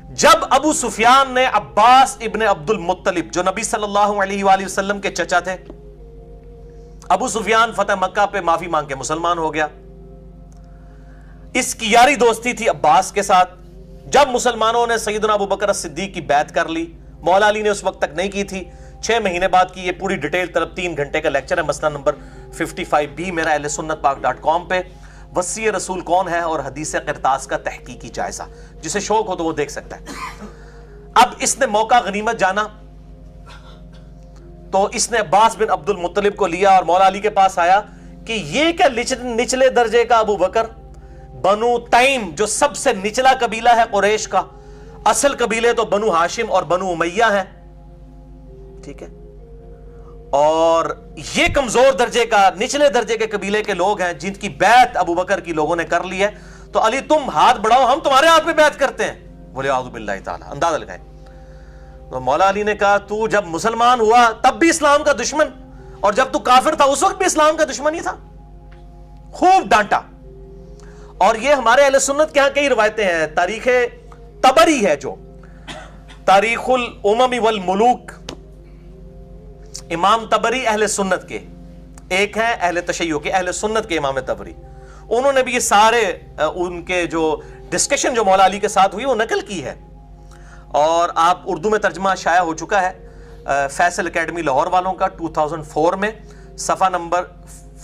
جب ابو سفیان نے عباس ابن عبد المطلب جو نبی صلی اللہ علیہ وآلہ وسلم کے چچا تھے، ابو سفیان فتح مکہ پہ معافی مانگ کے مسلمان ہو گیا، اس کی یاری دوستی تھی عباس کے ساتھ۔ جب مسلمانوں نے سیدنا ابو بکر صدیق کی بیعت کر لی، مولا علی نے اس وقت تک نہیں کی تھی، 6 مہینے بعد کی، یہ پوری ڈیٹیل طرف 3 گھنٹے کا لیکچر ہے، مسئلہ نمبر 55B میرا اہل سنت پاک .com پہ، وصی رسول کون ہے اور حدیث قرطاس کا تحقیقی جائزہ، جسے شوق ہو تو وہ دیکھ سکتا ہے۔ اب اس نے موقع غنیمت جانا تو اس نے عباس بن عبد المطلب کو لیا اور مولا علی کے پاس آیا کہ یہ کیا نچلے درجے کا ابو بکر، بنو تیم جو سب سے نچلا قبیلہ ہے قریش کا، اصل قبیلے تو بنو ہاشم اور بنو امیہ ہیں، ٹھیک ہے، اور یہ کمزور درجے کا نچلے درجے کے قبیلے کے لوگ ہیں جن کی بیعت ابو بکر کی لوگوں نے کر لی ہے، تو علی تم ہاتھ بڑھاؤ، ہم تمہارے ہاتھ پہ بیعت کرتے ہیں۔ بولے اعوذ باللہ تعالی، اندازہ لگائیں۔ تو مولا علی نے کہا تو جب مسلمان ہوا تب بھی اسلام کا دشمن، اور جب تو کافر تھا اس وقت بھی اسلام کا دشمن ہی تھا۔ خوب ڈانٹا۔ اور یہ ہمارے اہل سنت کے ہاں کئی روایتیں ہیں، تاریخ طبری ہے جو تاریخ الامم والملوک، امام طبری اہل سنت کے ایک ہیں، اہل تشیع کے، اہل سنت کے امام طبری، انہوں نے بھی یہ سارے ان کے جو ڈسکشن جو مولا علی کے ساتھ ہوئی وہ نقل کی ہے، اور آپ اردو میں ترجمہ شائع ہو چکا ہے فیصل اکیڈمی لاہور والوں کا 2004 میں، صفحہ نمبر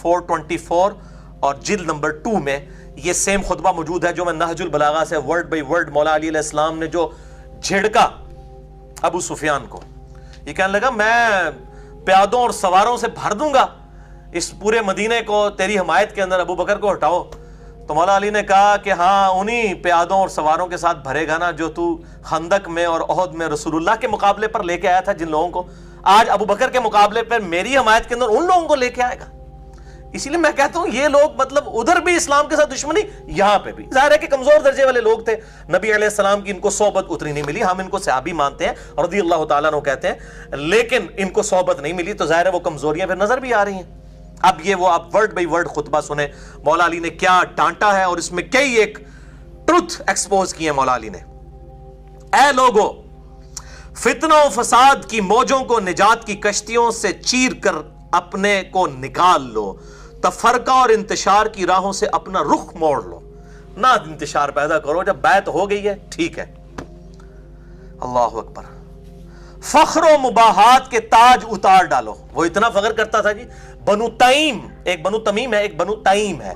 424 اور جلد نمبر 2 میں یہ سیم خطبہ موجود ہے جو میں نہج البلاغہ سے ورڈ بائی ورڈ مولا علی علیہ السلام نے جو جھڑکا ابو سفیان کو، یہ کہنے لگا میں پیادوں اور سواروں سے بھر دوں گا اس پورے مدینے کو، تیری حمایت کے اندر ابو بکر کو ہٹاؤ۔ تو مولا علی نے کہا کہ ہاں انہی پیادوں اور سواروں کے ساتھ بھرے گا نا جو تو خندق میں اور احد میں رسول اللہ کے مقابلے پر لے کے آیا تھا جن لوگوں کو، آج ابو بکر کے مقابلے پر میری حمایت کے اندر ان لوگوں کو لے کے آئے گا۔ اسی لیے میں کہتا ہوں یہ لوگ مطلب ادھر بھی اسلام کے ساتھ دشمنی، یہاں پہ بھی ظاہر ہے کہ کمزور درجے والے لوگ تھے، نبی علیہ السلام کی ان کو صحبت اتنی نہیں ملی، ہم ان کو صحابی مانتے ہیں رضی اللہ تعالیٰ عنہ کہتے ہیں، لیکن ان کو صحبت نہیں ملی، تو ظاہر ہے وہ کمزوریاں پھر نظر بھی آ رہی ہیں۔ اب یہ وہ آپ ورڈ بائی ورڈ خطبہ سنیں مولا علی نے کیا ڈانٹا ہے، اور اس میں کئی ایک ٹروتھ ایکسپوز کیے ہیں مولا علی نے۔ اے لوگو، فتنہ و فساد کی موجوں کو نجات کی کشتیوں سے چیر کر اپنے کو نکال لو، تفرقہ اور انتشار کی راہوں سے اپنا رخ موڑ لو، نہ انتشار پیدا کرو، جب بیعت ہو گئی ہے ٹھیک ہے۔ اللہ اکبر۔ فخر و مباحات کے تاج اتار ڈالو، وہ اتنا فخر کرتا تھا جی، بنو تیم، ایک بنو تمیم ہے ایک بنو تیم ہے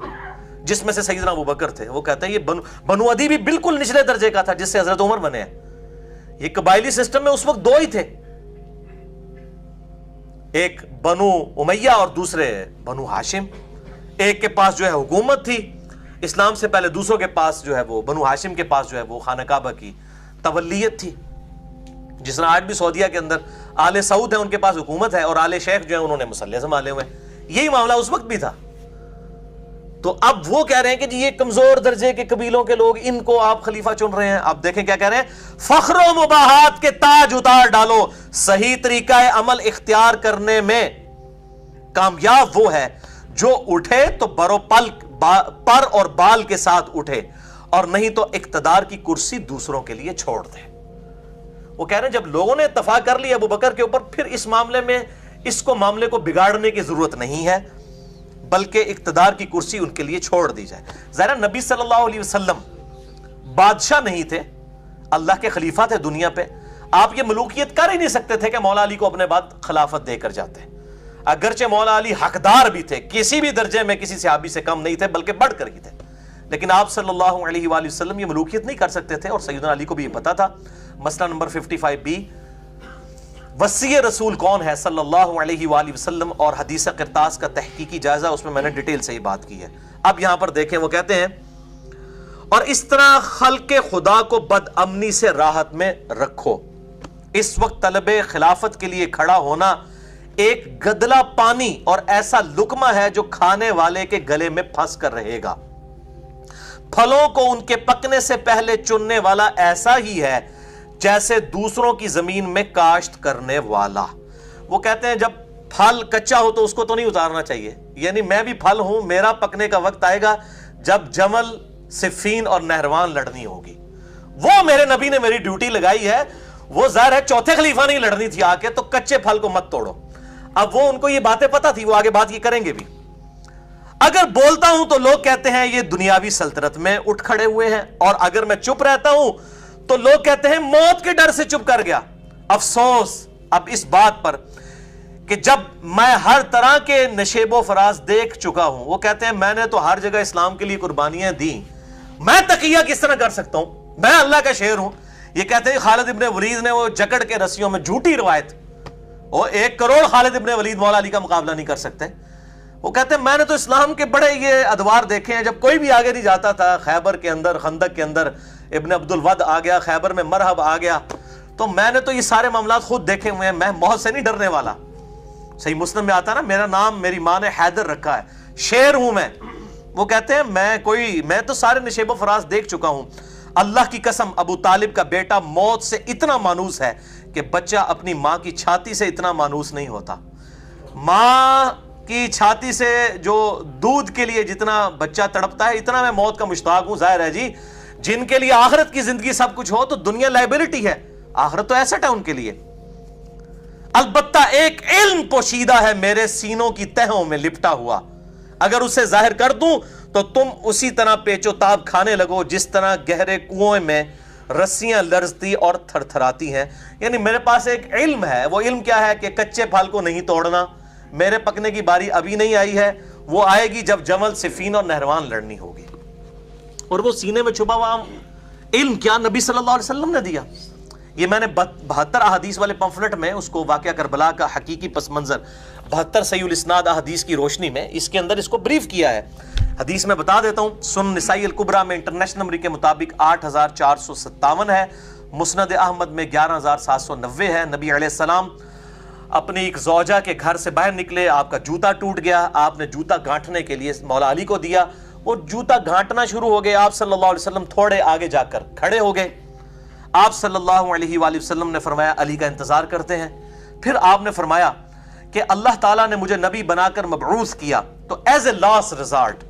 جس میں سے سیدنا ابو بکر تھے، وہ کہتے ہیں یہ بنو عدی بھی بالکل نچلے درجے کا تھا جس سے حضرت عمر بنے ہیں۔ یہ قبائلی سسٹم میں اس وقت 2 ہی تھے، ایک بنو امیہ اور دوسرے بنو ہاشم، ایک کے پاس جو ہے حکومت تھی اسلام سے پہلے، دوسروں کے پاس جو ہے وہ بنو ہاشم کے پاس جو ہے وہ خانہ کعبہ کی تولیت تھی، جس طرح آج بھی سعودیہ کے اندر آل سعود ہیں ان کے پاس حکومت ہے، اور آل شیخ جو ہیں انہوں نے مسلح سنبھالے ہوئے ہیں، یہی معاملہ اس وقت بھی تھا۔ تو اب وہ کہہ رہے ہیں کہ جی یہ کمزور درجے کے قبیلوں کے لوگ، ان کو آپ خلیفہ چن رہے ہیں۔ اب دیکھیں کیا کہہ رہے ہیں، فخر و مباحات کے تاج اتار ڈالو، صحیح طریقہ عمل اختیار کرنے میں کامیاب وہ ہے جو اٹھے تو پر اور بال کے ساتھ اٹھے، اور نہیں تو اقتدار کی کرسی دوسروں کے لیے چھوڑ دے۔ وہ کہہ رہے ہیں جب لوگوں نے اتفاق کر لیا ابو بکر کے اوپر، پھر اس معاملے میں اس کو معاملے کو بگاڑنے کی ضرورت نہیں ہے، بلکہ اقتدار کی کرسی ان کے لیے چھوڑ دی جائے۔ ظاہر نبی صلی اللہ علیہ وسلم بادشاہ نہیں تھے، اللہ کے خلیفہ تھے دنیا پہ، آپ یہ ملوکیت کر ہی نہیں سکتے تھے کہ مولا علی کو اپنے بعد خلافت دے کر جاتے، اگرچہ مولا علی حقدار بھی تھے، کسی بھی درجے میں کسی صحابی سے کم نہیں تھے بلکہ بڑھ کر ہی تھے، لیکن آپ صلی اللہ علیہ وآلہ وسلم یہ ملوکیت نہیں کر سکتے تھے، اور سیدنا علی کو بھی یہ پتا تھا۔ مسئلہ نمبر 55B، وصی رسول کون ہے صلی اللہ علیہ وآلہ وسلم اور حدیث قرطاس کا تحقیقی جائزہ، اس میں میں نے ڈیٹیل سے ہی بات کی ہے۔ اب یہاں پر دیکھیں وہ کہتے ہیں، اور اس طرح خلق خدا کو بد امنی سے راحت میں رکھو، اس وقت طلب خلافت کے لیے کھڑا ہونا ایک گدلا پانی اور ایسا لقمہ ہے جو کھانے والے کے گلے میں پھنس کر رہے گا، پھلوں کو ان کے پکنے سے پہلے چننے والا ایسا ہی ہے جیسے دوسروں کی زمین میں کاشت کرنے والا۔ وہ کہتے ہیں جب پھل کچا ہو تو اس کو تو نہیں اتارنا چاہیے، یعنی میں بھی پھل ہوں، میرا پکنے کا وقت آئے گا جب جمل، صفین اور نہروان لڑنی ہوگی، وہ میرے نبی نے میری ڈیوٹی لگائی ہے. وہ ظاہر ہے چوتھے خلیفہ نہیں لڑنی تھی آ کے, تو کچے پھل کو مت توڑو. اب وہ ان کو یہ باتیں پتا تھی, وہ آگے بات یہ کریں گے بھی. اگر بولتا ہوں تو لوگ کہتے ہیں یہ دنیاوی سلطنت میں اٹھ کھڑے ہوئے ہیں, اور اگر میں چپ رہتا ہوں تو لوگ کہتے ہیں موت کے ڈر سے چپ کر گیا. افسوس اب اس بات پر کہ جب میں ہر طرح کے نشیب و فراز دیکھ چکا ہوں. وہ کہتے ہیں میں نے تو ہر جگہ اسلام کے لیے قربانیاں دی, میں تقیہ کس طرح کر سکتا ہوں, میں اللہ کا شیر ہوں. یہ کہتے ہیں خالد ابن ولید نے وہ جکڑ کے رسیوں میں, جھوٹی روایت, وہ 1 کروڑ خالد ابن ولید مولا علی کا مقابلہ نہیں کر سکتے. وہ کہتے ہیں میں نے تو اسلام کے بڑے یہ ادوار دیکھے ہیں, جب کوئی بھی آگے نہیں جاتا تھا, خیبر کے اندر, خندق کے اندر ابن عبد الود آ گیا, خیبر میں مرحب آ گیا, تو میں نے تو یہ سارے معاملات خود دیکھے ہوئے ہیں, میں موت سے نہیں ڈرنے والا. صحیح مسلم میں آتا نا, میرا نام میری ماں نے حیدر رکھا ہے, شیر ہوں میں. وہ کہتے ہیں میں تو سارے نشیب و فراز دیکھ چکا ہوں. اللہ کی قسم ابو طالب کا بیٹا موت سے اتنا مانوس ہے کہ بچہ اپنی ماں کی چھاتی سے اتنا مانوس نہیں ہوتا. ماں کی چھاتی سے جو دودھ کے لیے جتنا بچہ تڑپتا ہے, اتنا میں موت کا مشتاق ہوں. ظاہر ہے جی, جن کے لیے آخرت کی زندگی سب کچھ ہو تو دنیا لائبلٹی ہے, آخرت تو ایسٹ ہے ان کے لیے. البتہ ایک علم پوشیدہ ہے میرے سینوں کی تہوں میں لپٹا ہوا, اگر اسے ظاہر کر دوں تو تم اسی طرح پیچ و تاب کھانے لگو جس طرح گہرے کنویں میں رسیاں لرزتی اور تھر تھراتی ہیں. یعنی میرے پاس ایک علم ہے. وہ علم کیا ہے کہ کچے پھل کو نہیں توڑنا. میرے پکنے کی باری ابھی نہیں آئی ہے, وہ آئے گی جب جمل, صفین اور نہروان لڑنی ہوگی. اور وہ سینے میں چھپا ہوا علم کیا نبی صلی اللہ علیہ وسلم نے دیا. یہ میں نے 72 احادیث والے پمفلٹ میں اس کو واقعہ کربلا کا حقیقی پس منظر 72 صحیح الاسناد احادیث کی روشنی میں اس کے اندر اس کو بریف کیا ہے. حدیث میں بتا دیتا ہوں. سنن نسائی الکبریٰ میں انٹرنیشنل نمبر کے مطابق 8457 ہے, مسند احمد میں 11790 ہے. نبی علیہ السلام اپنی ایک زوجہ کے گھر سے باہر نکلے, آپ کا جوتا ٹوٹ گیا, آپ نے جوتا گھانٹنے کے لیے مولا علی کو دیا, وہ جوتا گھانٹنا شروع ہو گئے. آپ صلی اللہ علیہ وسلم تھوڑے آگے جا کر کھڑے ہو گئے. آپ صلی اللہ علیہ وآلہ وسلم نے فرمایا علی کا انتظار کرتے ہیں. پھر آپ نے فرمایا کہ اللہ تعالیٰ نے مجھے نبی بنا کر مبعوث کیا, تو ایز اے لاسٹ ریزارٹ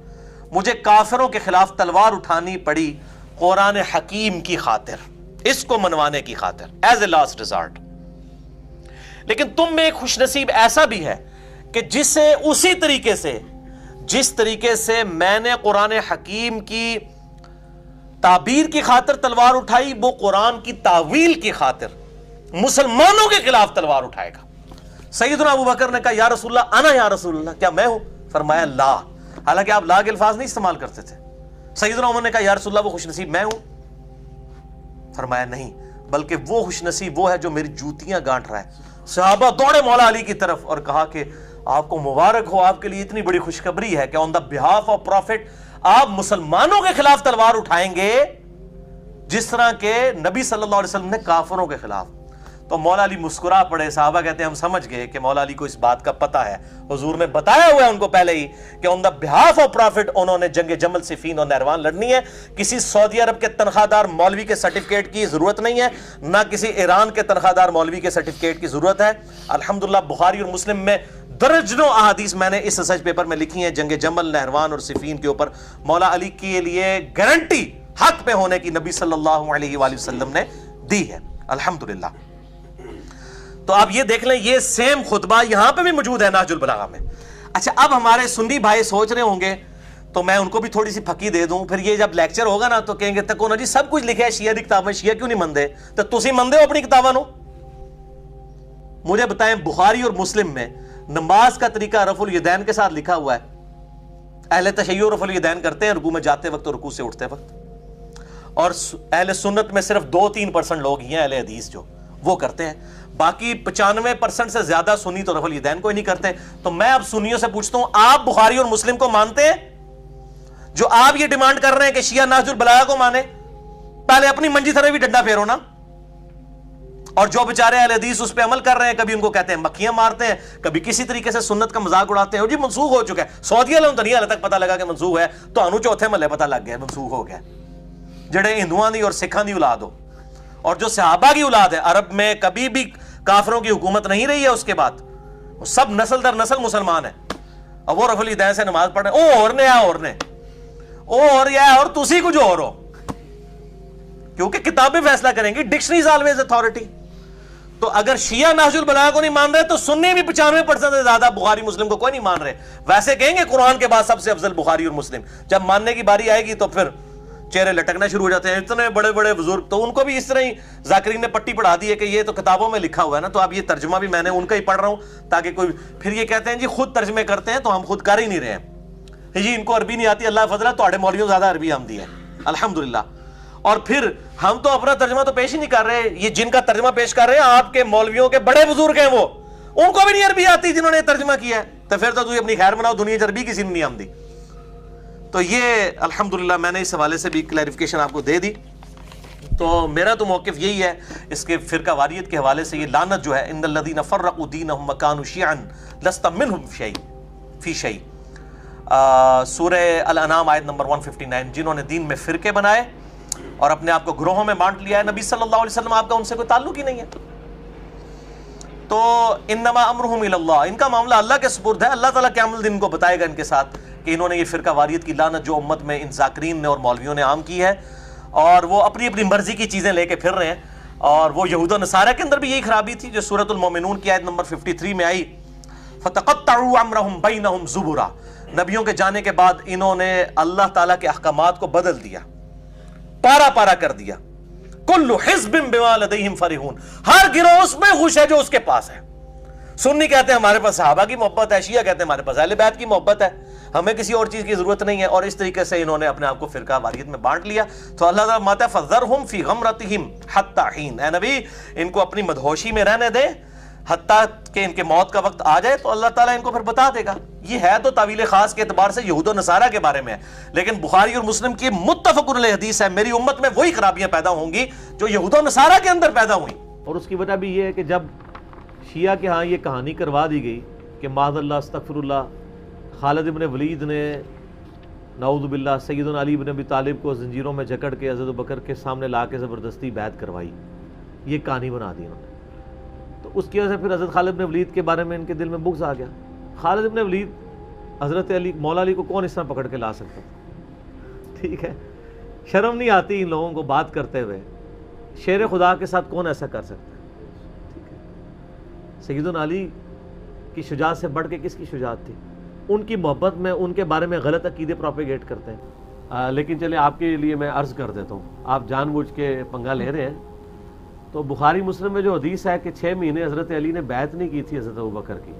مجھے کافروں کے خلاف تلوار اٹھانی پڑی قرآن حکیم کی خاطر, اس کو منوانے کی خاطر, ایز اے لاسٹ ریزارٹ. لیکن تم میں ایک خوش نصیب ایسا بھی ہے کہ جسے اسی طریقے سے جس طریقے سے میں نے قرآن حکیم کی تعبیر کی خاطر تلوار اٹھائی, وہ قرآن کی تعویل کی خاطر مسلمانوں کے خلاف تلوار اٹھائے گا. سیدنا ابو بکر نے کہا یا رسول اللہ, انا یا رسول اللہ, کیا میں ہوں؟ فرمایا لا. حالانکہ آپ لا کے الفاظ نہیں استعمال کرتے تھے. سیدنا عمر نے کہا یا رسول اللہ وہ خوش نصیب میں ہوں؟ فرمایا نہیں, بلکہ وہ خوش نصیب وہ ہے جو میری جوتیاں گانٹ رہا ہے. صحابہ دوڑے مولا علی کی طرف اور کہا کہ آپ کو مبارک ہو, آپ کے لیے اتنی بڑی خوشخبری ہے کہ آن دا بہاف آف پروفٹ آپ مسلمانوں کے خلاف تلوار اٹھائیں گے جس طرح کہ نبی صلی اللہ علیہ وسلم نے کافروں کے خلاف. تو مولا علی مسکرا پڑے. صحابہ کہتے ہیں ہم سمجھ گئے کہ مولا علی کو اس بات کا پتہ ہے, حضور نے بتایا ہوا ہے ان کو پہلے ہی کہ آن دا بہاف آف پروفٹ انہوں نے جنگ جمل, صفین اور نہروان لڑنی ہے. کسی سعودی عرب کے تنخواہ دار مولوی کے سرٹیفکیٹ کی ضرورت نہیں ہے, نہ کسی ایران کے تنخواہ دار مولوی کے سرٹیفکیٹ کی ضرورت ہے. الحمدللہ بخاری اور مسلم میں درجنوں احادیث میں نے اس ریسرچ پیپر میں لکھی ہیں جنگ جمل, نہروان اور صفین کے اوپر. مولا علی کے لیے گارنٹی حق پہ ہونے کی نبی صلی اللہ علیہ وآلہ وسلم نے دی ہے الحمدللہ. تو آپ یہ دیکھ لیں, یہ سیم خطبہ یہاں پہ بھی موجود ہے نہج البلاغہ میں. اچھا, اب ہمارے سنی بھائی سوچ رہے ہوں گے تو میں ان کو بھی تھوڑی سی پھکی دے دوں, پھر یہ جب لیکچر ہوگا نا تو کہیں گے تکو نا جی سب کچھ لکھا ہے شیعہ دی کتابیں, شیعہ کیوں نہیں مندے؟ تو تسی مندے ہو اپنی کتاباں نو؟ مجھے بتائیں بخاری اور مسلم میں نماز کا طریقہ رفع الیدین کے ساتھ لکھا ہوا ہے. اہل تشیع رفع الیدین کرتے ہیں رکوع میں جاتے وقت اور رکوع سے اٹھتے وقت, اور اہل سنت میں صرف 2-3% لوگ ہی ہیں اہل حدیث جو وہ کرتے ہیں. باقی 95% سے زیادہ سنی تو رفع الیدین کوئی نہیں کرتے. تو میں اب سنیوں سے پوچھتا ہوں, آپ بخاری اور مسلم کو مانتے ہیں جو آپ یہ ڈیمانڈ کر رہے ہیں کہ شیعہ نہج البلاغہ کو مانے؟ پہلے اپنی منجی تھرے بھی ڈنڈا پھیرو نا. اور جو بیچارے اہل حدیث اس پہ عمل کر رہے ہیں, کبھی ان کو کہتے ہیں مکھیاں مارتے ہیں, کبھی کسی طریقے سے سنت کا مذاق اڑاتے ہیں. جی منسوخ ہو چکا ہے, سعودی والوں تو نہیں حال تک پتہ لگا کہ منسوخ ہے, تو انو چوتھے محلے پتہ لگ گیا منسوخ ہو گیا. جڑے ہندوؤں دی اور سکھاں دی اولاد ہو, اور جو صحابہ کی اولاد ہے, عرب میں کبھی بھی کافروں کی حکومت نہیں رہی ہے اس کے بعد, وہ سب نسل در نسل مسلمان ہیں, اور وہ رفع الیدین سے نماز پڑھ رہے ہیں. او اور نے, او اور یہ اور تسی کچھ اور ہو. کیونکہ کتابیں فیصلہ کریں گی, ڈکشنری از آلویز اتھارٹی. تو اگر شیعہ نہج البلاغہ کو نہیں مان رہے تو سنی بھی 95% سے زیادہ بخاری مسلم کو کوئی نہیں مان رہے. ویسے کہیں گے قرآن کے بعد سب سے افضل بخاری اور مسلم, جب ماننے کی باری آئے گی تو پھر چہرے لٹکنا شروع ہو جاتے ہیں. اتنے بڑے بڑے بزرگ, تو ان کو بھی اس طرح ہی ذاکرین نے پٹی پڑھا دی ہے کہ یہ تو کتابوں میں لکھا ہوا ہے نا, تو اب یہ ترجمہ بھی میں نے ان کا ہی پڑھ رہا ہوں تاکہ کوئی, پھر یہ کہتے ہیں جی خود ترجمے کرتے ہیں تو ہم خود کر ہی نہیں رہے ہیں جی, ان کو عربی نہیں آتی, اللہ فضلہ تو مولویوں زیادہ عربی آمدی ہے الحمدللہ. اور پھر ہم تو اپنا ترجمہ تو پیش ہی نہیں کر رہے, یہ جن کا ترجمہ پیش کر رہے ہیں آپ کے مولویوں کے بڑے بزرگ ہیں, وہ ان کو بھی نہیں عربی آتی جنہوں نے ترجمہ کیا ہے, تو پھر تو اپنی خیر بناؤ, دنیا کی عربی کسی نے نہیں آمدی. تو یہ الحمدللہ میں نے اس حوالے سے بھی کلیریفیکیشن آپ کو دے دی. تو میرا تو موقف یہی ہے اس کے فرقہ واریت کے حوالے سے, یہ لعنت جو ہے, ان الذین فرقوا دینہم وکانوا شیعا لست منہم فی شیء, سورہ الانعام آیت نمبر 159, جنہوں نے دین میں فرقے بنائے اور اپنے آپ کو گروہوں میں بانٹ لیا ہے, نبی صلی اللہ علیہ وسلم آپ کا ان سے کوئی تعلق ہی نہیں ہے. تو انما امرہم الی اللہ, ان کا معاملہ اللہ کے سپرد ہے, اللہ تعالیٰ قیامت الدین کو بتائے گا ان کے ساتھ کہ انہوں نے یہ فرقہ واریت کی لعنت جو امت میں ان ذاکرین نے اور مولویوں نے عام کی ہے, اور وہ اپنی اپنی مرضی کی چیزیں لے کے پھر رہے ہیں. اور وہ یہود و نصارہ کے اندر بھی یہی خرابی تھی جو سورۃ المومنون کی آیت نمبر 53 میں آئی, فَتَقَطَّعُوا أَمْرَهُمْ بَيْنَهُمْ زُبُرًا, نبیوں کے جانے کے بعد انہوں نے اللہ تعالیٰ کے احکامات کو بدل دیا, پارا پارا کر دیا. کل حزب بما لدیہم فرحون, ہر گروہ اس میں خوش ہے جو اس کے پاس ہے. سنی کہتے ہیں ہمارے پاس صحابہ کی محبت ہے, شیعہ کہتے ہیں ہمارے پاس اہل بیت کی محبت ہے, ہمیں کسی اور چیز کی ضرورت نہیں ہے. اور اس طریقے سے انہوں نے اپنے آپ کو فرقہ واریت میں بانٹ لیا. تو اللہ تعالیٰ ماتا ہے فذرہم فی غمرتہم حتی حین, اے نبی ان کو اپنی مدہوشی میں رہنے دے حتیٰ کہ ان کے موت کا وقت آ جائے, تو اللہ تعالیٰ ان کو پھر بتا دے گا. یہ ہے تو تعویل خاص کے اعتبار سے یہود و نصارہ کے بارے میں ہے, لیکن بخاری اور مسلم کی متفق علیہ حدیث ہے, میری امت میں وہی خرابیاں پیدا ہوں گی جو یہود و نصارہ کے اندر پیدا ہوئیں. اور اس کی وجہ بھی یہ ہے کہ جب شیعہ کے ہاں یہ کہانی کروا دی گئی کہ معاذ اللہ استغفر اللہ, خالد ابن ولید نے نعوذ باللہ سیدنا علی بن ابی طالب کو زنجیروں میں جکڑ کے حضرت بکر کے سامنے لا کے زبردستی بیعت کروائی, یہ کہانی بنا دی انہوں نے. تو اس کی وجہ سے پھر حضرت خالد بن ولید کے بارے میں ان کے دل میں بغض آ گیا. خالد بن ولید, حضرت علی, مولا علی کو کون اس طرح پکڑ کے لا سکتا, ٹھیک ہے, شرم نہیں آتی ان لوگوں کو بات کرتے ہوئے, شیر خدا کے ساتھ کون ایسا کر سکتا ہے. سیدنا علی کی شجاعت سے بڑھ کے کس کی شجاعت تھی, ان کی محبت میں ان کے بارے میں غلط عقیدے پروپیگیٹ کرتے ہیں. لیکن چلیں آپ کے لیے میں عرض کر دیتا ہوں, آپ جان بوجھ کے پنگا لے رہے ہیں. تو بخاری مسلم میں جو حدیث ہے کہ 6 مہینے حضرت علی نے بیعت نہیں کی تھی حضرت ابوبکر کی,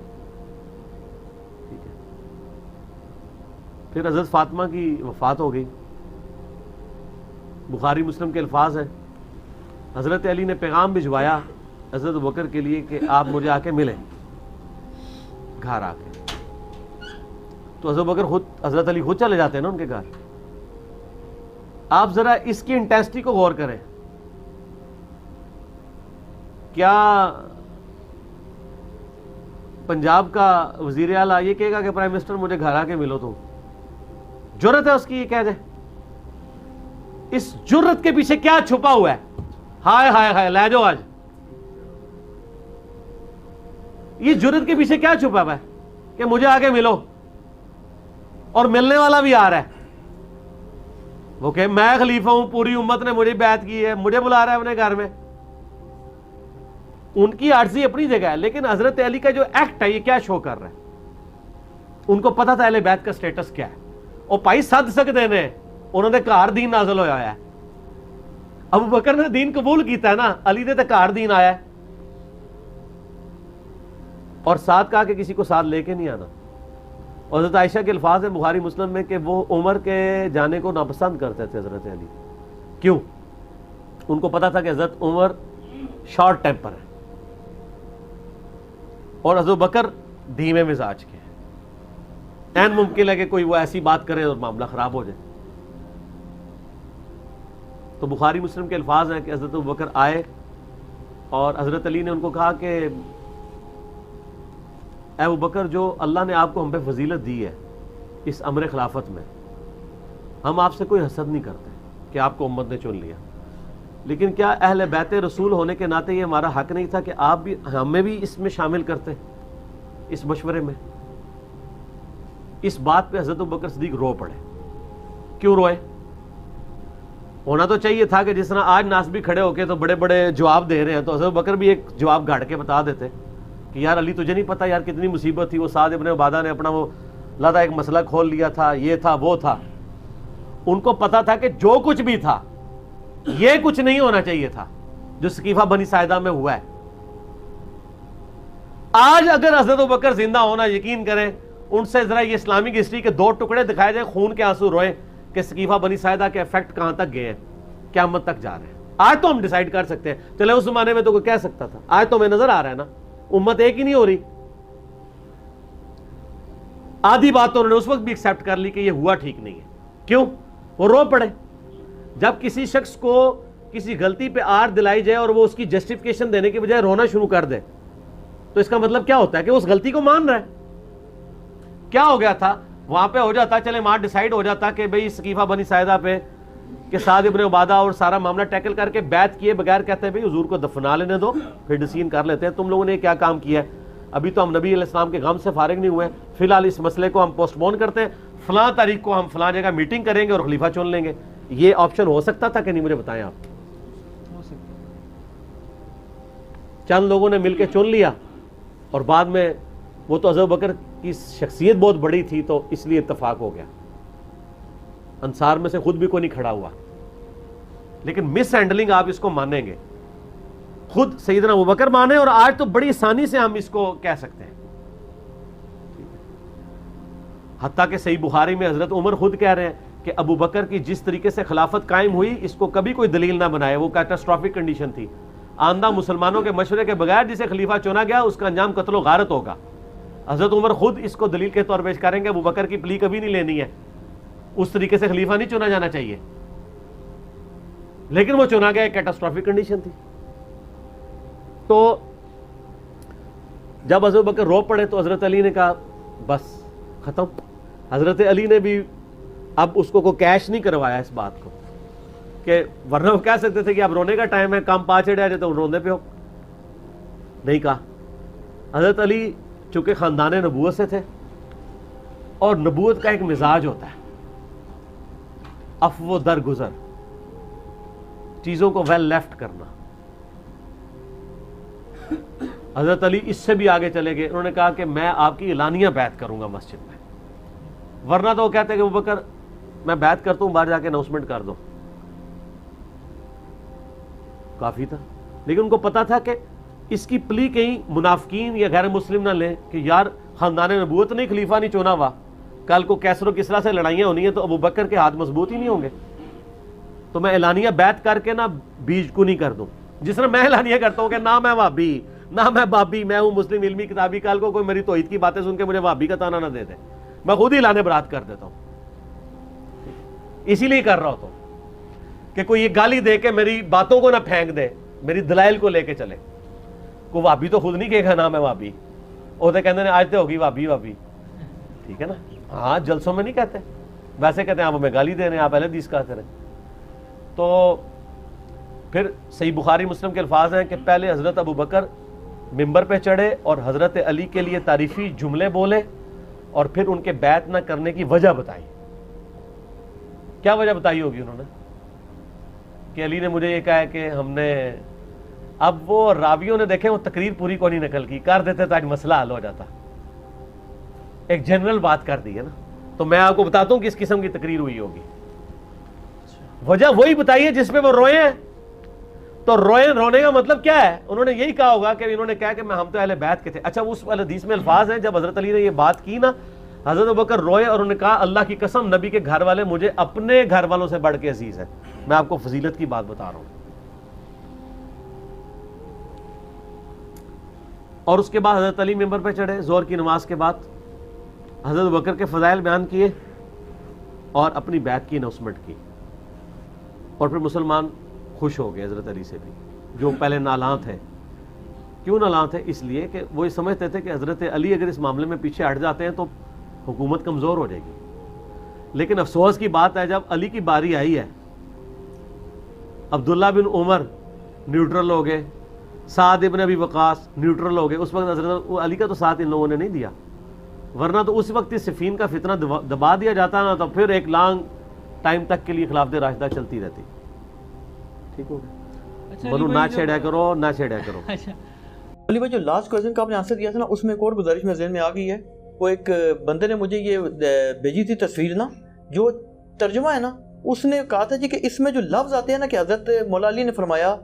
ٹھیک ہے, پھر حضرت فاطمہ کی وفات ہو گئی. بخاری مسلم کے الفاظ ہیں, حضرت علی نے پیغام بھجوایا حضرت ابوبکر کے لیے کہ آپ مجھے آ کے ملیں گھر آ کے. تو حضرت ابوبکر خود, حضرت علی خود چلے جاتے ہیں نا ان کے گھر. آپ ذرا اس کی انٹینسٹی کو غور کریں. کیا پنجاب کا وزیر اعلیٰ یہ کہے گا کہ پرائم منسٹر مجھے گھر آ کے ملو, تو جرت ہے اس کی یہ کہہ دے؟ اس جرت کے پیچھے کیا چھپا ہوا ہے؟ ہائے ہائے ہائے لے جاؤ آج. یہ جرت کے پیچھے کیا چھپا ہوا ہے کہ مجھے آ کے ملو, اور ملنے والا بھی آ رہا ہے, وہ کہ میں خلیفہ ہوں, پوری امت نے مجھے بیعت کی ہے, مجھے بلا رہا ہے اپنے گھر میں. ان کی عاجزی اپنی جگہ ہے, لیکن حضرت علی کا جو ایکٹ ہے یہ کیا شو کر رہا ہے؟ ان کو پتہ تھا اہل بیت کا سٹیٹس کیا ہے, اور پائی سد سکتے نے, انہوں نے گھر دین نازل ہویا ہے. ابو بکر نے دین قبول کیتا ہے نا, علی نے تو گھر دین آیا ہے, اور ساتھ کہا کہ کسی کو ساتھ لے کے نہیں آنا. اور حضرت عائشہ کے الفاظ ہیں بخاری مسلم میں کہ وہ عمر کے جانے کو ناپسند کرتے تھے حضرت علی. کیوں؟ ان کو پتا تھا کہ حضرت عمر شارٹ ٹیمپر ہے اور حضرت بکر دھیمے مزاج کے ہیں. این ممکن ہے کہ کوئی وہ ایسی بات کرے اور معاملہ خراب ہو جائے. تو بخاری مسلم کے الفاظ ہیں کہ حضرت بکر آئے اور حضرت علی نے ان کو کہا کہ اے ابو بکر, جو اللہ نے آپ کو ہم پہ فضیلت دی ہے اس امر خلافت میں, ہم آپ سے کوئی حسد نہیں کرتے کہ آپ کو امت نے چن لیا, لیکن کیا اہل بیت رسول ہونے کے ناطے یہ ہمارا حق نہیں تھا کہ آپ بھی ہمیں بھی اس میں شامل کرتے اس مشورے میں؟ اس بات پہ حضرت ابو بکر صدیق رو پڑے. کیوں روئے؟ ہونا تو چاہیے تھا کہ جس طرح آج ناسبی کھڑے ہو کے تو بڑے بڑے جواب دے رہے ہیں، تو حضرت بکر بھی ایک جواب گھاڑ کے بتا دیتے کہ یار علی تجھے نہیں پتا یار کتنی مصیبت تھی، وہ سعد ابن عبادہ نے اپنا وہ لادہ ایک مسئلہ کھول لیا تھا، یہ تھا وہ تھا. ان کو پتا تھا کہ جو کچھ بھی تھا یہ کچھ نہیں ہونا چاہیے تھا جو سقیفہ بنی ساعدہ میں ہوا ہے. آج اگر حضرت ابوبکر زندہ ہونا، یقین کریں ان سے ذرا یہ اسلامک ہسٹری کے 2 ٹکڑے دکھائے جائیں، خون کے آنسو روئیں کہ سقیفہ بنی ساعدہ کے افیکٹ کہاں تک گئے ہیں، قیامت تک جا رہے ہیں. آج تو ہم ڈیسائیڈ کر سکتے ہیں، چلے اس زمانے میں تو کوئی کہہ سکتا تھا، آج تو ہمیں نظر آ رہا ہے نا امت ایک ہی نہیں ہو رہی. آدھی بات تو انہوں نے اس وقت بھی ایکسیپٹ کر لی کہ یہ ہوا ٹھیک نہیں ہے. کیوں؟ وہ رو پڑے. جب کسی شخص کو کسی غلطی پہ آر دلائی جائے اور وہ اس کی جسٹیفیکیشن دینے کی بجائے رونا شروع کر دے تو اس کا مطلب کیا ہوتا ہے کہ اس غلطی کو مان رہا ہے. کیا ہو گیا تھا وہاں پہ؟ ہو جاتا چلے وہاں ڈیسائیڈ ہو جاتا کہ بھئی سقیفہ بنی ساعدہ پہ کہ سعد ابن عبادہ اور سارا معاملہ ٹیکل کر کے بیعت کیے بغیر کہتے ہیں بھئی حضور کو دفنا لینے دو، پھر ڈیسیژن کر لیتے ہیں تم لوگوں نے کیا کام کیا ہے. ابھی تو ہم نبی علیہ السلام کے غم سے فارغ نہیں ہوئے، فی الحال اس مسئلے کو ہم پوسٹ پون کرتے ہیں، فلاں تاریخ کو ہم فلاں جگہ میٹنگ کریں گے اور خلیفہ چن لیں گے. یہ آپشن ہو سکتا تھا کہ نہیں؟ مجھے بتائیں آپ. چند لوگوں نے مل کے چن لیا اور بعد میں وہ تو حضرت بکر کی شخصیت بہت بڑی تھی تو اس لیے اتفاق ہو گیا. انصار میں سے خود بھی کوئی نہیں کھڑا ہوا. لیکن مس ہینڈلنگ آپ اس کو مانیں گے، خود سیدنا ابوبکر مانے، اور آج تو بڑی آسانی سے ہم اس کو کہہ سکتے ہیں. حتیٰ کہ صحیح بخاری میں حضرت عمر خود کہہ رہے ہیں کہ ابو بکر کی جس طریقے سے خلافت قائم ہوئی اس کو کبھی کوئی دلیل نہ بنائے، وہ کیٹاسٹرافک کنڈیشن تھی. آندہ مسلمانوں کے مشورے کے بغیر جسے خلیفہ چنا گیا اس کا انجام قتل و غارت ہوگا. حضرت عمر خود اس کو دلیل کے طور پیش کریں گے ابو بکر کی پلی کبھی نہیں لینی ہے، اس طریقے سے خلیفہ نہیں چنا جانا چاہیے، لیکن وہ چنا گیا، ایک کیٹاسٹرافک کنڈیشن تھی. تو جب حضرت بکر رو پڑے تو حضرت علی نے کہا بس ختم. حضرت علی نے بھی اب اس کو کیش نہیں کروایا اس بات کو، کہ ورنہ وہ کہہ سکتے تھے کہ اب رونے کا ٹائم ہے، کام پا چڑھے تو روندے پہ ہو. نہیں کہا. حضرت علی چونکہ خاندان نبوت سے تھے اور نبوت کا ایک مزاج ہوتا ہے عفو در گزر، چیزوں کو ویل لیفٹ کرنا. حضرت علی اس سے بھی آگے چلے گئے، انہوں نے کہا کہ میں آپ کی اعلانیہ بیعت کروں گا مسجد میں، ورنہ تو وہ کہتے کہ ابو بکر میں بیعت کرتا ہوں، باہر جا کے اناؤنسمنٹ کر دو. کافی تھا. لیکن ان کو پتا تھا کہ اس کی پلی کہیں منافقین یا غیر مسلم نہ لیں کہ یار خاندان نبوت نہیں خلیفہ نہیں چنا ہوا، کل کو کیسر و کسرا سے لڑائیاں ہونی ہیں تو ابو بکر کے ہاتھ مضبوط ہی نہیں ہوں گے، تو میں اعلانیہ بیعت کر کے نہ بیج کو نہیں کر دوں. جس طرح میں اعلانیہ کرتا ہوں کہ نہ میں وہابی نہ میں بابی، میں ہوں مسلم علمی کتابی، کل کو کوئی میری توحید کی باتیں سن کے مجھے وہابی کا تانا نہ دے دے، میں خود ہی اعلان برات کر دیتا ہوں. اسی لیے کر رہا ہوتا ہوں کہ کوئی یہ گالی دے کے میری باتوں کو نہ پھینک دے، میری دلائل کو لے کے چلے. کو وہابی تو خود نہیں کہے گا نا میں وہابی، وہ تو کہتے ہیں آج تو ہوگی وہابی وہابی، ٹھیک ہے نا. ہاں جلسوں میں نہیں کہتے، ویسے کہتے ہیں آپ ہمیں گالی دے رہے ہیں، آپ اہل حدیث کہتے رہے. تو پھر صحیح بخاری مسلم کے الفاظ ہیں کہ پہلے حضرت ابو بکر ممبر پہ چڑھے اور حضرت علی کے لیے تعریفی جملے بولے اور پھر ان کے بیعت نہ کرنے کی وجہ بتائی. کیا وجہ بتائی ہوگی انہوں نے؟ کہ علی نے مجھے یہ کہا ہے کہ ہم نے، اب وہ راویوں نے دیکھیں وہ تقریر پوری کو نہیں نقل کی، کر دیتے تو آج مسئلہ حل ہو جاتا. ایک جنرل بات کر دی ہے نا. تو میں آپ کو بتاتا ہوں کہ اس قسم کی تقریر ہوئی ہوگی. وجہ وہی بتائی ہے جس پہ وہ روئے ہیں. تو رونے کا مطلب کیا ہے؟ انہوں نے یہی کہا ہوگا کہ انہوں نے کہا کہ ہم تو اہل بیت کے تھے. اچھا اس حدیث میں الفاظ ہیں جب حضرت علی نے یہ بات کی نا، حضرت ابوبکر روئے اور انہوں نے کہا اللہ کی قسم نبی کے گھر والے مجھے اپنے گھر والوں سے بڑھ کے عزیز ہیں. میں آپ کو فضیلت کی بات بتا رہا ہوں. اور اس کے بعد حضرت علی ممبر پہ چڑھے ظہر کی نماز کے بعد، حضرت ابوبکر کے فضائل بیان کیے اور اپنی بیعت کی اناؤنسمنٹ کی. اور پھر مسلمان خوش ہو گئے حضرت علی سے بھی، جو پہلے نالاں تھے. کیوں نالاں تھے؟ اس لیے کہ وہ یہ سمجھتے تھے کہ حضرت علی اگر اس معاملے میں پیچھے ہٹ جاتے ہیں تو حکومت کمزور ہو جائے گی. لیکن افسوس کی بات ہے جب علی کی باری آئی ہے، عبداللہ بن عمر نیوٹرل ہو گئے، سعد ابن ابی وقاص نیوٹرل ہو گئے. اس وقت حضرت علی کا تو ساتھ ان لوگوں نے نہیں دیا، ورنہ تو اس وقت صفین کا فتنہ دبا دیا جاتا نا، تو پھر ایک لانگ ٹائم تک کے لیے خلافت راشدہ چلتی رہتی. ٹھیک ہو گیا. اچھا بنو نہ چھیڑا کرو، نہ چھیڑا کرو. اچھا علی بھائی جو لاسٹ کویشچن کا آپ نے آنسر دیا تھا نا، اس میں ایک اور گزارش میں ذہن میں آ گئی ہے. وہ ایک بندے نے مجھے یہ بھیجی تھی تصویر نا، جو ترجمہ ہے نا، اس نے کہا تھا جی کہ اس میں جو لفظ آتے ہیں نا، کہ حضرت مولا علی نے فرمایا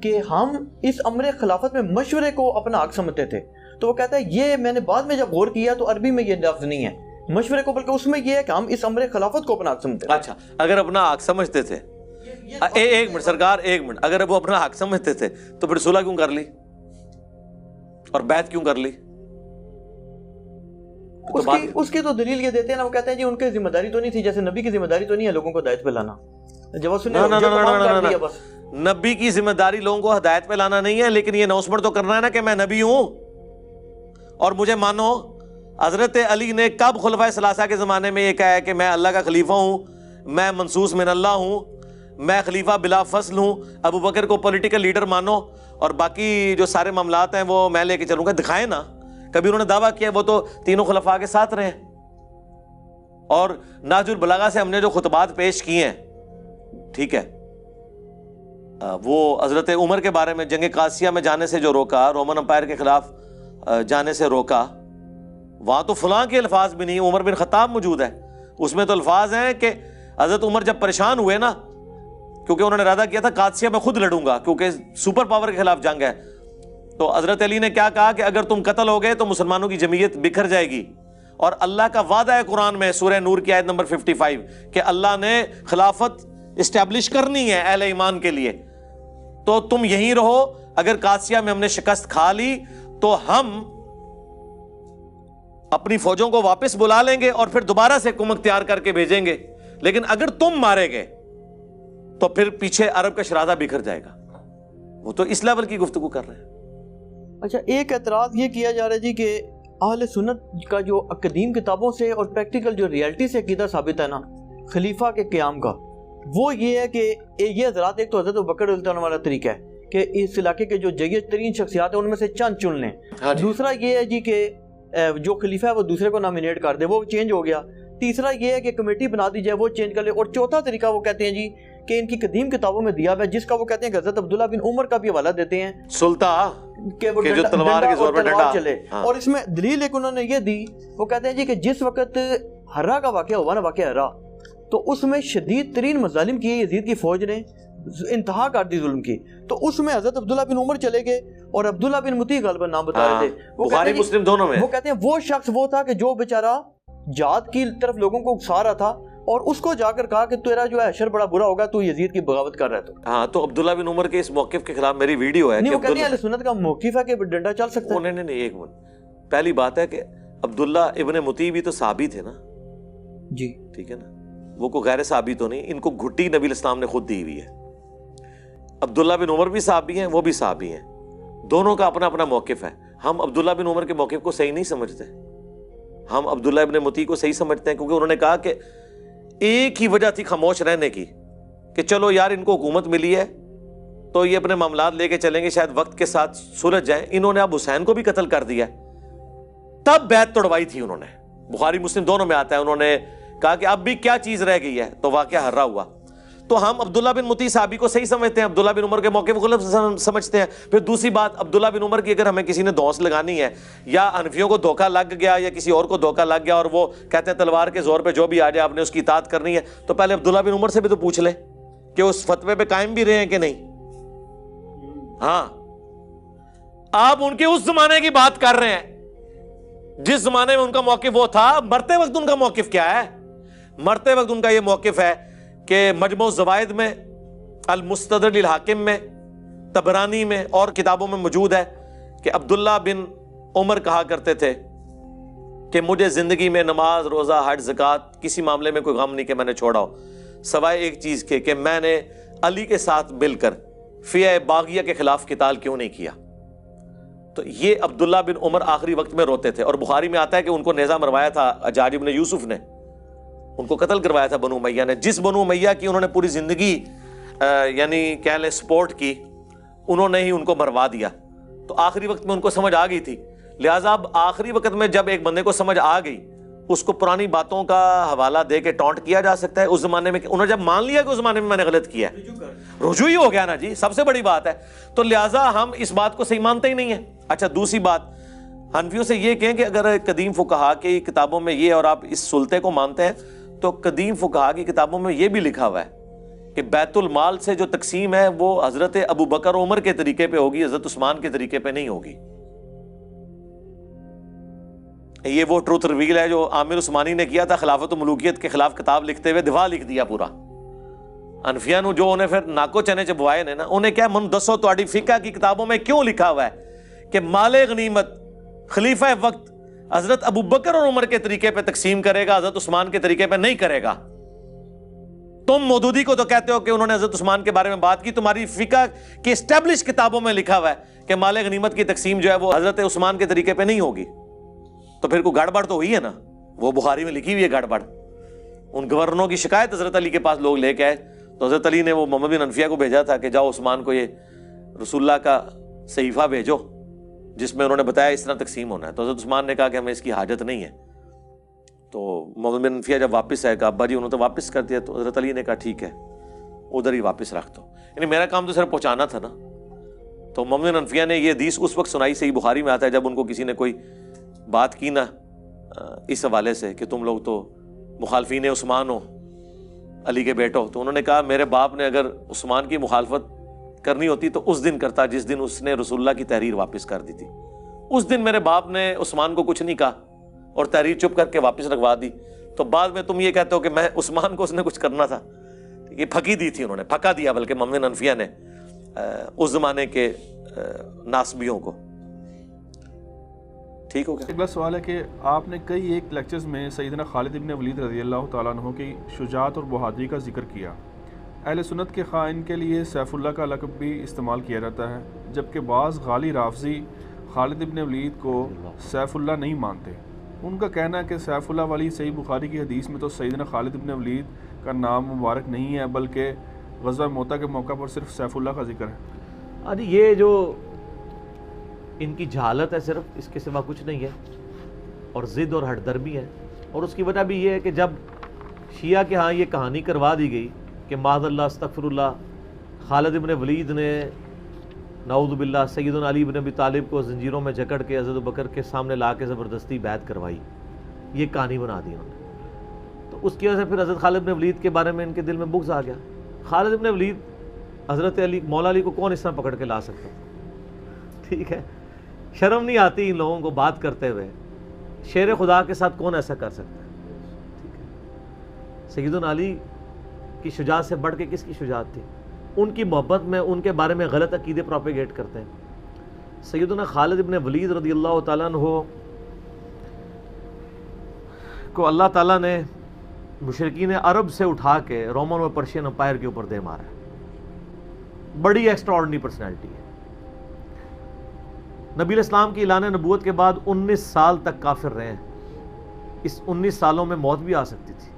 کہ ہم اس امر خلافت میں مشورے کو اپنا حق سمجھتے تھے. تو وہ کہتا ہے یہ میں نے بعد میں جب غور کیا تو عربی میں یہ لفظ نہیں ہے مشورے کو، بلکہ اس میں یہ ہے کہ ہم اس امر خلافت کو اپنا حق سمجھتے تھے. اچھا اگر اپنا حق سمجھتے تھے، ایک منٹ سرکار، ایک منٹ، اگر وہ اپنا حق سمجھتے تھے تو پھر صلح کیوں کر لی اور بیعت کیوں کر لی؟ اس کی تو دلیل یہ دیتے ہیں نا، وہ کہتے ہیں جی ان کی ذمہ داری تو نہیں تھی، جیسے نبی کی ذمہ داری تو نہیں ہے لوگوں کو ہدایت پہ لانا. جب اس نے نبی کی ذمہ داری لوگوں کو ہدایت پہ لانا نہیں ہے، لیکن یہ اناؤنسمنٹ تو کرنا ہے نا کہ میں نبی ہوں. اور مجھے مانو حضرت علی نے کب خلفائے ثلاثہ کے زمانے میں یہ کہا ہے کہ میں اللہ کا خلیفہ ہوں، میں منصوص من اللہ ہوں، میں خلیفہ بلا فصل ہوں. ابو بکر کو پولیٹیکل لیڈر مانو اور باقی جو سارے معاملات ہیں وہ میں لے کے چلوں گا. دکھائیں نا کبھی انہوں نے دعویٰ کیا وہ تو تینوں خلفاء کے ساتھ رہے. اور نہج البلاغہ سے ہم نے جو خطبات پیش کیے ہیں، ٹھیک ہے، وہ حضرت عمر کے بارے میں جنگ قادسیہ میں جانے سے جو روکا، رومن امپائر کے خلاف جانے سے روکا، وہاں تو فلاں کے الفاظ بھی نہیں، عمر بن خطاب موجود ہے. اس میں تو الفاظ ہیں کہ حضرت عمر جب پریشان ہوئے نا، کیونکہ انہوں نے ارادہ کیا تھا قادسیہ میں خود لڑوں گا کیونکہ سپر پاور کے خلاف جنگ ہے، تو حضرت علی نے کیا کہا کہ اگر تم قتل ہو گئے تو مسلمانوں کی جمعیت بکھر جائے گی. اور اللہ کا وعدہ ہے قرآن میں سورہ نور کی آیت نمبر 55 کہ اللہ نے خلافت اسٹیبلش کرنی ہے اہل ایمان کے لیے، تو تم یہیں رہو. اگر قادسیہ میں ہم نے شکست کھا لی تو ہم اپنی فوجوں کو واپس بلا لیں گے اور پھر دوبارہ سے کمک تیار کر کے بھیجیں گے، لیکن اگر تم مارے گئے تو پھر پیچھے عرب کا شرازہ بکھر جائے گا. وہ تو اس لیول کی گفتگو کر رہے ہیں. اچھا ایک اعتراض یہ کیا جا رہا ہے جی کہ اہل سنت کا جو قدیم کتابوں سے اور پریکٹیکل جو ریالٹی سے عقیدہ ثابت ہے نا خلیفہ کے قیام کا، وہ یہ ہے کہ یہ حضرات، ایک تو حضرت ابوبکر رضی اللہ عنہ والا طریقہ ہے کہ اس علاقے کے جو جید ترین شخصیات ہیں ان میں سے چند چن لیں. دوسرا یہ ہے جی کہ جو خلیفہ ہے وہ دوسرے کو نامینیٹ کر دے، وہ چینج ہو گیا. تیسرا یہ ہے کہ کمیٹی بنا دی جائے، وہ چینج کر لے. اور چوتھا طریقہ وہ کہتے ہیں جی کہ ان کی قدیم کتابوں میں دیا ہوا ہے، جس کا وہ کہتے ہیں کہ حضرت عبداللہ بن عمر کا بھی حوالہ دیتے ہیں سلطان کہ وہ جو تلوار کے زور پہ ڈنڈا چلے. اور اس میں دلیل ایک انہوں نے یہ دی، وہ کہتے ہیں جی کہ جس وقت ہرا کا واقعہ ہوا نا، واقعہ ہرا، تو اس میں شدید ترین مظالم کیے یزید کی فوج نے، انتہا کر دی ظلم کی. تو اس میں حضرت عبداللہ بن عمر چلے گئے اور عبداللہ بن مطیع غالباً نام بتا رہے تھے. بخاری مسلم دونوں میں. وہ کہتے ہیں وہ شخص وہ تھا کہ جو بیچارہ جہاد کی طرف لوگوں کو اکسا رہا تھا اور اس کو جا کر کہا کہ تیرا جو ہے حشر بڑا برا ہوگا، تو یزید کی بغاوت کر رہا ہے. ہاں تو عبداللہ بن عمر کے اس موقف کے خلاف میری ویڈیو ہے. نہیں، وہ کہتے ہیں اہل سنت کا موقف ہے کہ ڈنڈا چل سکتا ہے. نہیں، ایک منٹ. پہلی بات ہے کہ عبداللہ ابن مطیع بھی تو صحابی تھے نا جی، ٹھیک ہے نا، وہ کو غیر صحابی تو نہیں. ان کو گھٹی نبی الاسلام نے خود دی ہوئی ہے. عبداللہ بن عمر بھی صحابی ہیں، وہ بھی صحابی ہیں، دونوں کا اپنا اپنا موقف ہے. ہم عبداللہ بن عمر کے موقف کو صحیح نہیں سمجھتے، ہم عبداللہ ابن مطیع کو صحیح سمجھتے ہیں، کیونکہ انہوں نے کہا کہ ایک ہی وجہ تھی خاموش رہنے کی کہ چلو یار ان کو حکومت ملی ہے تو یہ اپنے معاملات لے کے چلیں گے، شاید وقت کے ساتھ سلجھ جائیں. انہوں نے اب حسین کو بھی قتل کر دیا، تب بیعت توڑوائی تھی انہوں نے. بخاری مسلم دونوں میں آتا ہے، انہوں نے کہا کہ اب بھی کیا چیز رہ گئی ہے، تو واقعہ ہرا ہوا. تو ہم عبداللہ بن مطیع صحابی کو صحیح سمجھتے ہیں، عبداللہ بن عمر کے موقع کو غلط سمجھتے ہیں. پھر دوسری بات، عبداللہ بن عمر کی اگر ہمیں کسی نے دھونس لگانی ہے، یا حنفیوں کو دھوکہ لگ گیا یا کسی اور کو دھوکہ لگ گیا اور وہ کہتے ہیں تلوار کے زور پہ جو بھی آ جائے آپ نے اس کی اطاعت کرنی ہے، تو پہلے عبداللہ بن عمر سے بھی تو پوچھ لیں کہ اس فتوے پہ قائم بھی رہے ہیں کہ نہیں. ہاں آپ ان کے اس زمانے کی بات کر رہے ہیں جس زمانے میں ان کا موقف وہ تھا. مرتے وقت ان کا موقف کیا ہے؟ مرتے وقت ان کا یہ موقف ہے کہ مجموع الزوائد میں، المستدرک للحاکم میں، طبرانی میں اور کتابوں میں موجود ہے کہ عبداللہ بن عمر کہا کرتے تھے کہ مجھے زندگی میں نماز، روزہ، حج، زکوٰۃ کسی معاملے میں کوئی غم نہیں کہ میں نے چھوڑا ہو، سوائے ایک چیز کے کہ میں نے علی کے ساتھ مل کر فیہ باغیہ کے خلاف قتال کیوں نہیں کیا. تو یہ عبداللہ بن عمر آخری وقت میں روتے تھے. اور بخاری میں آتا ہے کہ ان کو نیزہ مروایا تھا حجاج بن یوسف نے، ان کو قتل کروایا تھا بنو امیہ نے. جس بنو امیہ کی انہوں نے پوری زندگی یعنی کہہ لیں سپورٹ کی، انہوں نے ہی ان کو مروا دیا. تو آخری وقت میں ان کو سمجھ آ گئی تھی. لہٰذا اب آخری وقت میں جب ایک بندے کو سمجھ آ گئی، اس کو پرانی باتوں کا حوالہ دے کے ٹونٹ کیا جا سکتا ہے؟ اس زمانے میں انہوں نے جب مان لیا کہ اس زمانے میں نے غلط کیا ہے، رجوع ہی ہو گیا نا جی، سب سے بڑی بات ہے. تو لہٰذا ہم اس بات کو صحیح مانتے ہی نہیں ہیں. اچھا دوسری بات، حنفیوں سے یہ کہیں کہ اگر قدیم فقہا کی کتابوں میں یہ، اور آپ اس سلطے کو مانتے ہیں، تو قدیم فقہا کی کتابوں میں یہ بھی لکھا ہوا ہے کہ بیت المال سے جو تقسیم ہے وہ حضرت ابو بکر عمر کے طریقے پہ ہوگی، حضرت عثمان کے طریقے پہ نہیں ہوگی. یہ وہ ٹروتھ ریویل ہے جو عامر عثمانی نے کیا تھا خلافت و ملوکیت کے خلاف کتاب لکھتے ہوئے، دفاع لکھ دیا پورا. انفیاں نو جو انہیں پھر ناکو چنے چبوائے نے نا، انہیں کیا من دسو تواڈی فقہ کی کتابوں میں کیوں لکھا ہوا ہے کہ مال غنیمت خلیفہ وقت حضرت ابو بکر اور عمر کے طریقے پہ تقسیم کرے گا، حضرت عثمان کے طریقے پہ نہیں کرے گا. تم مودودی کو تو کہتے ہو کہ انہوں نے حضرت عثمان کے بارے میں بات کی، تمہاری فقہ کی اسٹیبلش کتابوں میں لکھا ہوا ہے کہ مال غنیمت کی تقسیم جو ہے وہ حضرت عثمان کے طریقے پہ نہیں ہوگی. تو پھر کوئی گڑبڑ تو ہوئی ہے نا، وہ بخاری میں لکھی ہوئی ہے گڑبڑ. ان گورنروں کی شکایت حضرت علی کے پاس لوگ لے کے آئے، تو حضرت علی نے وہ محمد بن انفیہ کو بھیجا تھا کہ جاؤ عثمان کو یہ رسول اللہ کا صحیفہ بھیجو جس میں انہوں نے بتایا اس طرح تقسیم ہونا ہے. تو حضرت عثمان نے کہا کہ ہمیں اس کی حاجت نہیں ہے. تو محمد بن انفیہ جب واپس آئے کہا ابا جی انہوں نے تو واپس کر دیا. تو حضرت علی نے کہا ٹھیک ہے ادھر ہی واپس رکھ دو، یعنی میرا کام تو صرف پہنچانا تھا نا. تو محمد بن انفیہ نے یہ حدیث اس وقت سنائی، صحیح بخاری میں آتا ہے، جب ان کو کسی نے کوئی بات کی نا اس حوالے سے کہ تم لوگ تو مخالفین عثمان ہو، علی کے بیٹو، تو انہوں نے کہا میرے باپ نے اگر عثمان کی مخالفت کرنی ہوتی تو اس دن کرتا جس دن اس نے رسول اللہ کی تحریر واپس کر دی تھی. اس دن میرے باپ نے عثمان کو کچھ نہیں کہا اور تحریر چپ کر کے واپس رکھوا دی. تو بعد میں تم یہ کہتے ہو کہ میں عثمان کو اس نے کچھ کرنا تھا. یہ پھکی دی تھی انہوں نے، پھکا دیا بلکہ محمد بن انفیہ نے اس زمانے کے ناسبیوں کو. ٹھیک ہو گیا. اگلا سوال ہے کہ آپ نے کئی ایک لیکچرز میں سیدنا خالد ابن ولید رضی اللہ تعالیٰ عنہ کی شجاعت اور بہادری کا ذکر کیا. اہل سنت کے خائن کے لیے سیف اللہ کا لقب بھی استعمال کیا جاتا ہے، جبکہ بعض غالی رافضی خالد ابن ولید کو سیف اللہ نہیں مانتے. ان کا کہنا ہے کہ سیف اللہ والی صحیح بخاری کی حدیث میں تو سیدنا خالد ابن ولید کا نام مبارک نہیں ہے، بلکہ غزوہ موتا کے موقع پر صرف سیف اللہ کا ذکر ہے. ارے یہ جو ان کی جہالت ہے صرف، اس کے سوا کچھ نہیں ہے، اور ضد اور ہٹ درمی ہے. اور اس کی وجہ بھی یہ ہے کہ جب شیعہ کے ہاں یہ کہانی کروا دی گئی کہ معاذ اللہ استغفر اللہ، خالد ابن ولید نے نعوذ باللہ سیدنا علی بن ابی طالب کو زنجیروں میں جکڑ کے حضرت بکر کے سامنے لا کے زبردستی بیعت کروائی، یہ کہانی بنا دی انہوں نے. تو اس کی وجہ سے پھر حضرت خالد بن ولید کے بارے میں ان کے دل میں بغض آ گیا. خالد بن ولید حضرت علی مولا علی کو کون اس طرح پکڑ کے لا سکتا؟ ٹھیک ہے، شرم نہیں آتی ان لوگوں کو بات کرتے ہوئے. شیر خدا کے ساتھ کون ایسا کر سکتا ہے؟ ٹھیک ہے، سیدنا علی کی شجاعت سے بڑھ کے کس کی شجاعت تھی؟ ان کی محبت میں ان کے بارے میں غلط عقیدے پروپیگیٹ کرتے ہیں. سیدنا خالد ابن ولید رضی اللہ تعالیٰ عنہ کو اللہ تعالیٰ نے مشرکین عرب سے اٹھا کے رومن اور پرشین امپائر کے اوپر دے مارا ہے. بڑی ایکسٹرا آرڈنری پرسنالٹی ہے. نبی الاسلام کی اعلان نبوت کے بعد 19 سال تک کافر رہے ہیں. اس 19 سالوں میں موت بھی آ سکتی تھی،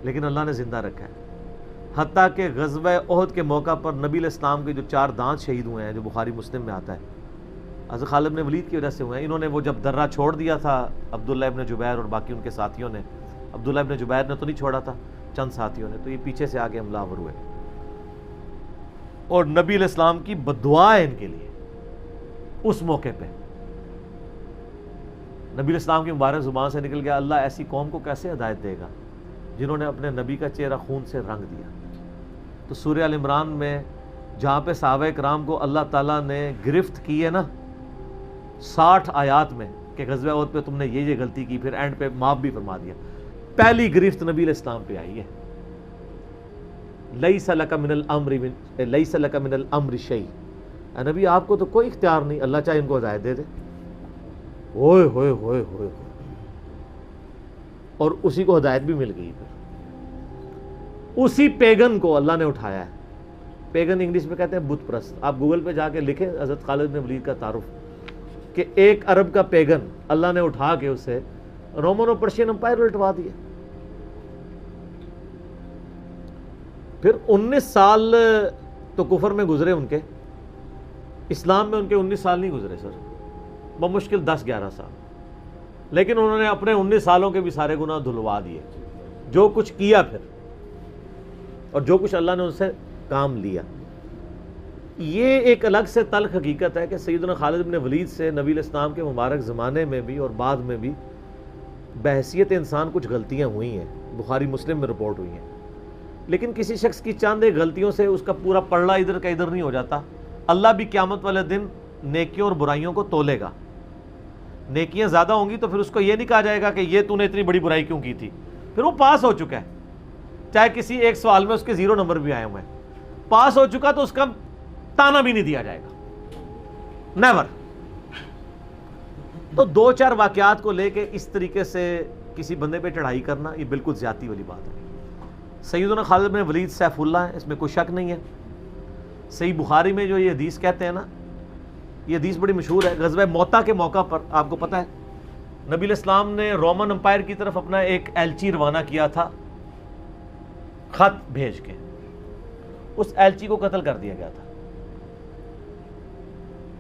لیکن اللہ نے زندہ رکھا ہے. حتیٰ کہ غزوہ احد کے موقع پر نبی الاسلام کے جو 4 دانت شہید ہوئے ہیں، جو بخاری مسلم میں آتا ہے، حضرت خالد بن ولید کی وجہ سے ہوئے ہیں. انہوں نے وہ جب درہ چھوڑ دیا تھا عبداللہ ابن جبیر اور باقی ان کے ساتھیوں نے، عبداللہ ابن جبیر نے تو نہیں چھوڑا تھا، چند ساتھیوں نے، تو یہ پیچھے سے آگے حملہ آور ہوئے. اور نبی علیہ السلام کی بددعا ہے ان کے لیے. اس موقع پہ نبی علیہ السلام کی مبارک زبان سے نکل گیا، اللہ ایسی قوم کو کیسے ہدایت دے گا جنہوں نے اپنے نبی کا چہرہ خون سے رنگ دیا. تو سورہ ال عمران میں جہاں پہ صحابہ کرام کو اللہ تعالیٰ نے گرفت کی ہے نا 60 آیات میں کہ غزوہ احد پہ تم نے یہ غلطی کی، پھر اینڈ پہ معاف بھی فرما دیا. پہلی گرفت نبی علیہ السلام پہ آئی ہے، لیس لک من الامر شیء. اے نبی آپ کو تو کوئی اختیار نہیں، اللہ چاہے ان کو ہدایت دے دے. ہوئے ہوئے ہوئے ہوئے، اور اسی کو ہدایت بھی مل گئی. پھر اسی پیگن کو اللہ نے اٹھایا ہے. پیگن انگلش میں کہتے ہیں بت پرست. آپ گوگل پہ جا کے لکھیں حضرت خالد بن ولید کا تعارف، کہ ایک عرب کا پیگن اللہ نے اٹھا کے اسے رومن اور پرشین امپائر الٹوا دیا. پھر 19 سال تو کفر میں گزرے ان کے، اسلام میں ان کے 19 سال نہیں گزرے سر، بمشکل 10-11 سال. لیکن انہوں نے اپنے 19 سالوں کے بھی سارے گناہ دھلوا دیے، جو کچھ کیا پھر، اور جو کچھ اللہ نے ان سے کام لیا۔ یہ ایک الگ سے تلخ حقیقت ہے کہ سیدنا خالد بن ولید سے نبی علیہ السلام کے مبارک زمانے میں بھی اور بعد میں بھی بحیثیت انسان کچھ غلطیاں ہوئی ہیں، بخاری مسلم میں رپورٹ ہوئی ہیں، لیکن کسی شخص کی چند ایک غلطیوں سے اس کا پورا پلڑا ادھر کا ادھر نہیں ہو جاتا۔ اللہ بھی قیامت والے دن نیکیوں اور برائیوں کو تولے گا۔ نیکیاں زیادہ ہوں گی تو پھر اس کو یہ نہیں کہا جائے گا کہ یہ تو نے اتنی بڑی برائی کیوں کی تھی، پھر وہ پاس ہو چکا ہے، چاہے کسی ایک سوال میں اس کے 0 نمبر بھی آئے ہوئے ہیں، پاس ہو چکا تو اس کا تانا بھی نہیں دیا جائے گا، نیور۔ تو 2-4 واقعات کو لے کے اس طریقے سے کسی بندے پہ چڑھائی کرنا یہ بالکل زیادتی والی بات ہے۔ سیدنا خالد بن ولید سیف اللہ ہیں، اس میں کوئی شک نہیں ہے۔ صحیح بخاری میں جو یہ حدیث کہتے ہیں نا، یہ حدیث بڑی مشہور ہے۔ غزوہ موتا کے موقع پر آپ کو پتہ ہے نبی علیہ السلام نے رومن امپائر کی طرف اپنا ایک ایلچی روانہ کیا تھا، خط بھیج کے، اس ایلچی کو قتل کر دیا گیا تھا،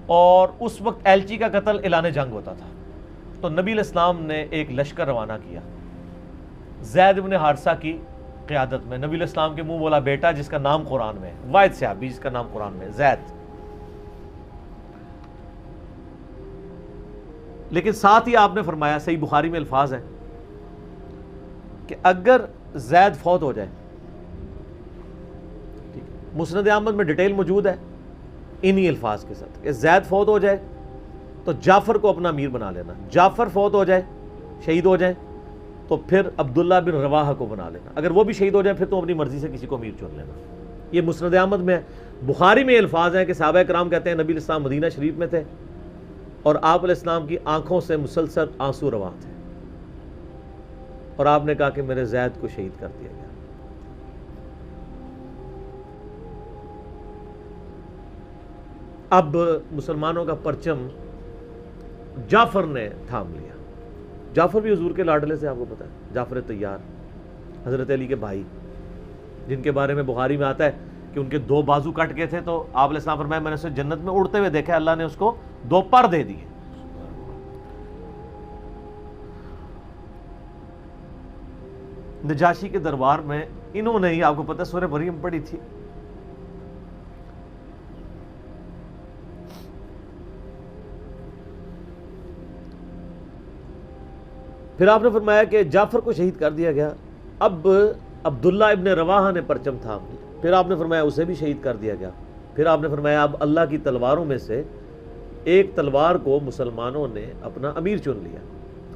اور اس وقت ایلچی کا قتل اعلان جنگ ہوتا تھا۔ تو نبی علیہ السلام نے ایک لشکر روانہ کیا زید بن حارثہ کی قیادت میں۔ نبی علیہ السلام کے منہ بولا بیٹا جس کا نام قرآن میں ہے، واحد صحابی جس کا نام قرآن میں ہے، زید۔ لیکن ساتھ ہی آپ نے فرمایا، صحیح بخاری میں الفاظ ہے کہ اگر زید فوت ہو جائے، مسند احمد میں ڈیٹیل موجود ہے انہی الفاظ کے ساتھ، کہ زید فوت ہو جائے تو جعفر کو اپنا امیر بنا لینا، جعفر فوت ہو جائے، شہید ہو جائے تو پھر عبداللہ بن رواحہ کو بنا لینا، اگر وہ بھی شہید ہو جائے پھر تو اپنی مرضی سے کسی کو امیر چن لینا۔ یہ مسند احمد میں ہے۔ بخاری میں الفاظ ہیں کہ صحابہ کرام کہتے ہیں نبی علیہ السلام مدینہ شریف میں تھے اور آپ علیہ السلام کی آنکھوں سے مسلسل آنسو رواں تھے، اور آپ نے کہا کہ میرے زید کو شہید کر دیا گیا۔ اب مسلمانوں کا پرچم جعفر نے تھام لیا۔ جعفر بھی حضور کے لاڈلے سے، آپ کو پتہ ہے، جعفر طیار، حضرت علی کے بھائی، جن کے بارے میں بخاری میں آتا ہے کہ ان کے 2 بازو کٹ گئے تھے تو آپ علیہ السلام فرمایا میں نے اسے جنت میں اڑتے ہوئے دیکھا، اللہ نے اس کو 2 پر دے دیے۔ نجاشی کے دربار میں انہوں نے ہی، آپ کو پتہ ہے، سورہ مریم پڑھی تھی۔ پھر آپ نے فرمایا کہ جعفر کو شہید کر دیا گیا، اب عبداللہ ابن رواحہ نے پرچم تھام لیا، پھر آپ نے فرمایا اسے بھی شہید کر دیا گیا، پھر آپ نے فرمایا اب اللہ کی تلواروں میں سے ایک تلوار کو مسلمانوں نے اپنا امیر چن لیا،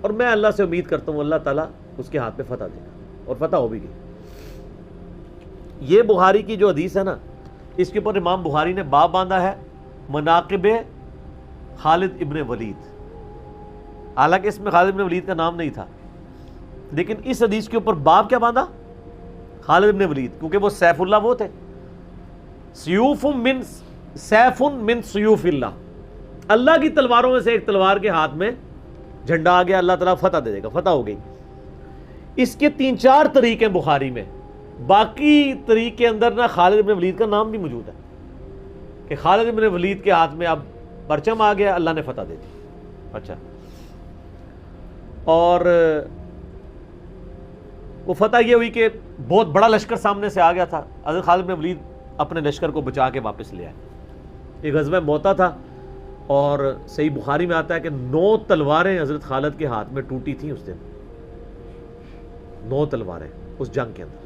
اور میں اللہ سے امید کرتا ہوں اللہ تعالیٰ اس کے ہاتھ پہ فتح دے گا، اور فتح ہو بھی گئی۔ یہ بخاری کی جو حدیث ہے نا، اس کے اوپر امام بخاری نے باب باندھا ہے مناقب خالد ابن ولید، حالانکہ اس میں خالد بن ولید کا نام نہیں تھا، لیکن اس حدیث کے اوپر باب کیا باندھا؟ خالد بن ولید، کیونکہ وہ سیف اللہ وہ تھے، سیوف من سیوف اللہ، اللہ کی تلواروں میں سے ایک تلوار کے ہاتھ میں جھنڈا آ گیا، اللہ تعالیٰ فتح دے دے گا، فتح ہو گئی۔ اس کے 3-4 طریقے بخاری میں، باقی طریق کے اندر نا خالد بن ولید کا نام بھی موجود ہے کہ خالد بن ولید کے ہاتھ میں اب پرچم آ گیا، اللہ نے فتح دے دی۔ اچھا، اور وہ فتح یہ ہوئی کہ بہت بڑا لشکر سامنے سے آ گیا تھا، حضرت خالد بن ولید اپنے لشکر کو بچا کے واپس لے آئے۔ یہ غزوہ موتا تھا، اور صحیح بخاری میں آتا ہے کہ 9 تلواریں حضرت خالد کے ہاتھ میں ٹوٹی تھیں اس دن، 9 تلواریں اس جنگ کے اندر۔